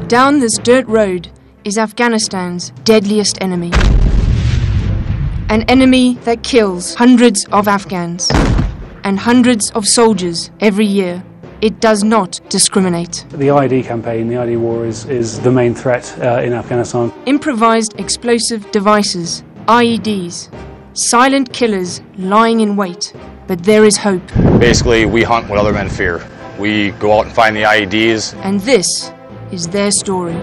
Down this dirt road is Afghanistan's deadliest enemy. An enemy that kills hundreds of Afghans and hundreds of soldiers every year. It does not discriminate. The IED campaign, the IED war, is the main threat in Afghanistan. Improvised explosive devices, IEDs, silent killers lying in wait. But there is hope. Basically, we hunt what other men fear. We go out and find the IEDs. And this is their story.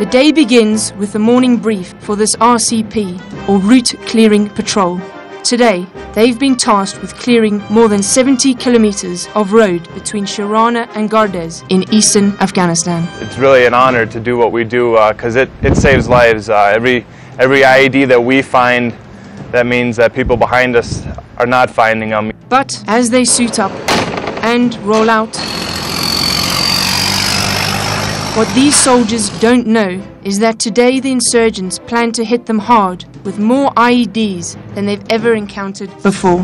The day begins with the morning brief for this RCP, or Route Clearing Patrol. Today, they've been tasked with clearing more than 70 kilometers of road between Sharana and Gardes in eastern Afghanistan. It's really an honor to do what we do because it saves lives. Every IED that we find, that means that people behind us are not finding them. But as they suit up and roll out, what these soldiers don't know is that today the insurgents plan to hit them hard with more IEDs than they've ever encountered before.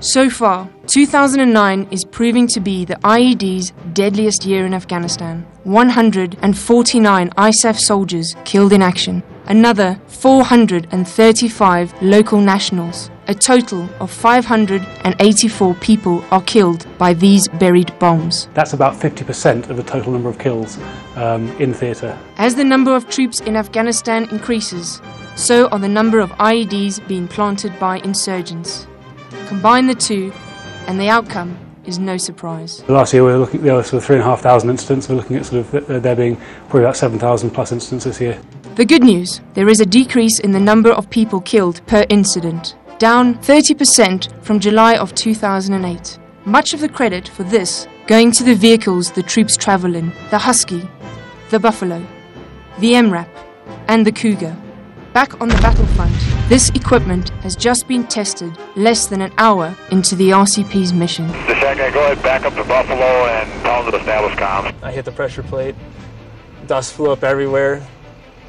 So far, 2009 is proving to be the IED's deadliest year in Afghanistan. 149 ISAF soldiers killed in action. Another 435 local nationals. A total of 584 people are killed by these buried bombs. That's about 50% of the total number of kills in theatre. As the number of troops in Afghanistan increases, so are the number of IEDs being planted by insurgents. Combine the two, and the outcome is no surprise. Last year there were sort of 3,500 incidents. We're looking at sort of there being probably about 7,000 plus incidents this year. The good news, there is a decrease in the number of people killed per incident, down 30% from July of 2008. Much of the credit for this going to the vehicles the troops travel in, the Husky, the Buffalo, the MRAP and the Cougar. Back on the battlefront, this equipment has just been tested less than an hour into the RCP's mission. Just go ahead, back up to Buffalo and tell them to establish comms. I hit the pressure plate, dust flew up everywhere.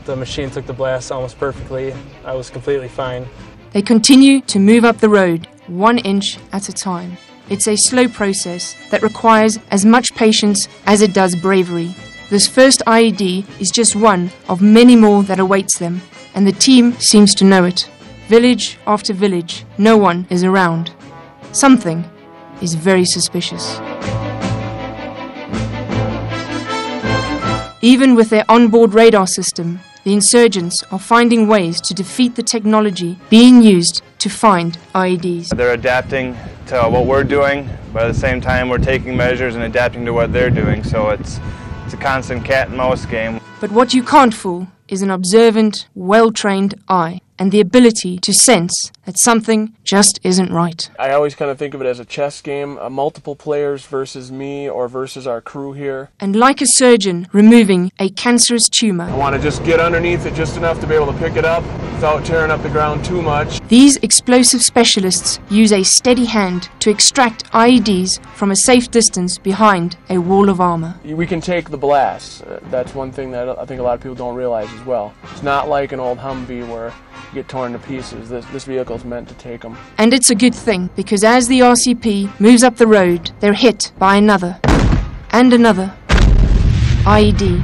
The machine took the blast almost perfectly. I was completely fine. They continue to move up the road, 1 inch at a time. It's a slow process that requires as much patience as it does bravery. This first IED is just one of many more that awaits them, and the team seems to know it. Village after village, no one is around. Something is very suspicious. Even with their onboard radar system, the insurgents are finding ways to defeat the technology being used to find IEDs. They're adapting to what we're doing, but at the same time we're taking measures and adapting to what they're doing, so it's a constant cat and mouse game. But what you can't fool is an observant, well-trained eye and the ability to sense that something just isn't right. I always kind of think of it as a chess game, multiple players versus me or versus our crew here. And like a surgeon removing a cancerous tumor, I want to just get underneath it just enough to be able to pick it up without tearing up the ground too much. These explosive specialists use a steady hand to extract IEDs from a safe distance behind a wall of armor. We can take the blasts. That's one thing that I think a lot of people don't realize as well. It's not like an old Humvee where you get torn to pieces. This vehicle is meant to take them. And it's a good thing, because as the RCP moves up the road, they're hit by another and another IED.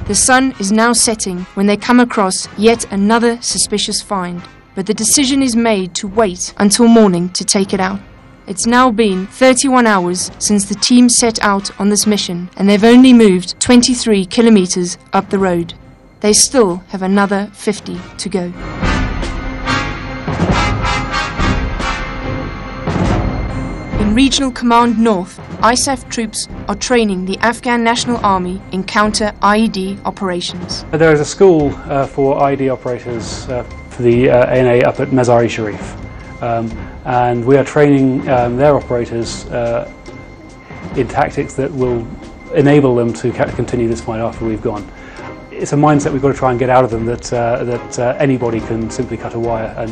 The sun is now setting when they come across yet another suspicious find, but the decision is made to wait until morning to take it out. It's now been 31 hours since the team set out on this mission, and they've only moved 23 kilometers up the road. They still have another 50 to go. In Regional Command North, ISAF troops are training the Afghan National Army in counter-IED operations. There is a school for IED operators for the ANA up at Mazar-e-Sharif, and we are training their operators in tactics that will enable them to continue this fight after we've gone. It's a mindset we've got to try and get out of them that anybody can simply cut a wire and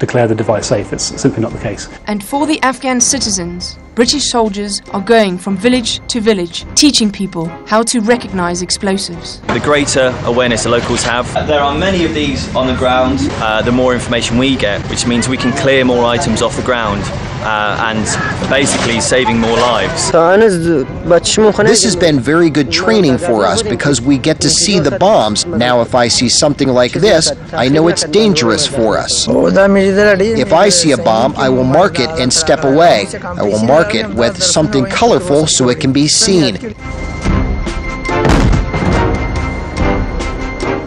declare the device safe. It's simply not the case. And for the Afghan citizens, British soldiers are going from village to village, teaching people how to recognise explosives. The greater awareness the locals have, there are many of these on the ground, the more information we get, which means we can clear more items off the ground and basically saving more lives. This has been very good training for us because we get to see the bombs. Now if I see something like this, I know it's dangerous for us. If I see a bomb, I will mark it and step away. I will mark it with something colorful so it can be seen.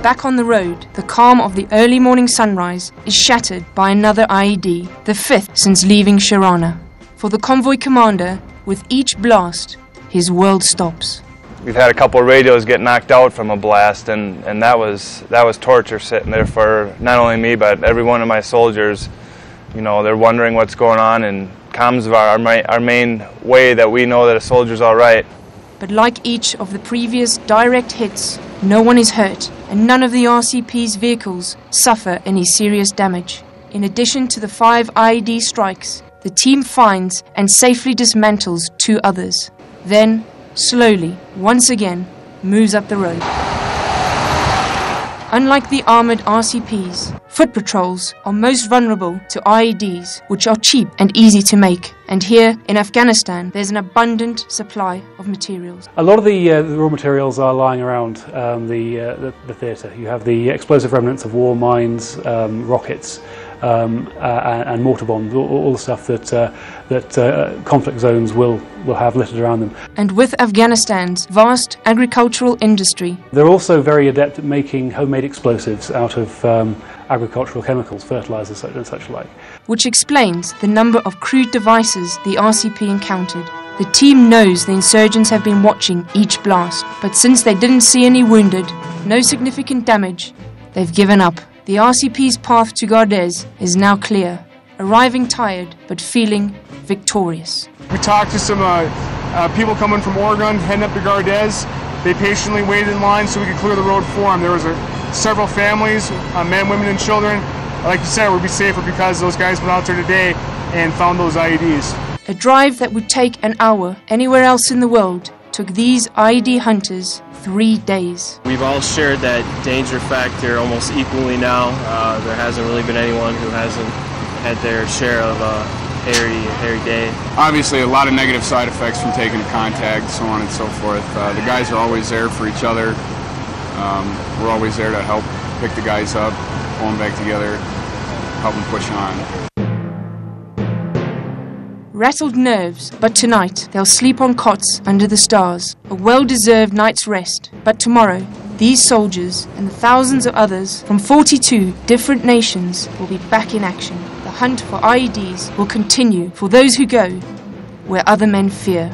Back on the road, the calm of the early morning sunrise is shattered by another IED, the fifth since leaving Sharana. For the convoy commander, with each blast, his world stops. We've had a couple of radios get knocked out from a blast, and that was torture sitting there for not only me but every one of my soldiers. You know, they're wondering what's going on, and comms are our main way that we know that a soldier's all right. But like each of the previous direct hits, no one is hurt, and none of the RCP's vehicles suffer any serious damage. In addition to the 5 IED strikes, the team finds and safely dismantles 2 others. Then, slowly, once again, moves up the road. Unlike the armoured RCPs, foot patrols are most vulnerable to IEDs, which are cheap and easy to make. And here, in Afghanistan, there's an abundant supply of materials. A lot of the raw materials are lying around the theatre. You have the explosive remnants of war, mines, rockets, and mortar bombs, all the stuff that conflict zones will have littered around them. And with Afghanistan's vast agricultural industry, they're also very adept at making homemade explosives out of agricultural chemicals, fertilizers and such like. Which explains the number of crude devices the RCP encountered. The team knows the insurgents have been watching each blast, but since they didn't see any wounded, no significant damage, they've given up. The RCP's path to Gardez is now clear, arriving tired but feeling victorious. We talked to some people coming from Oregon, heading up to Gardez. They patiently waited in line so we could clear the road for them. There was several families, men, women, and children. Like you said, we'd be safer because those guys went out there today and found those IEDs. A drive that would take an hour anywhere else in the world took these IED hunters 3 days. We've all shared that danger factor almost equally now. There hasn't really been anyone who hasn't had their share of hairy day. Obviously a lot of negative side effects from taking contact, so on and so forth. The guys are always there for each other. We're always there to help pick the guys up, pull them back together, help them push on. Rattled nerves, but tonight they'll sleep on cots under the stars. A well-deserved night's rest. But tomorrow, these soldiers and the thousands of others from 42 different nations will be back in action. The hunt for IEDs will continue for those who go where other men fear.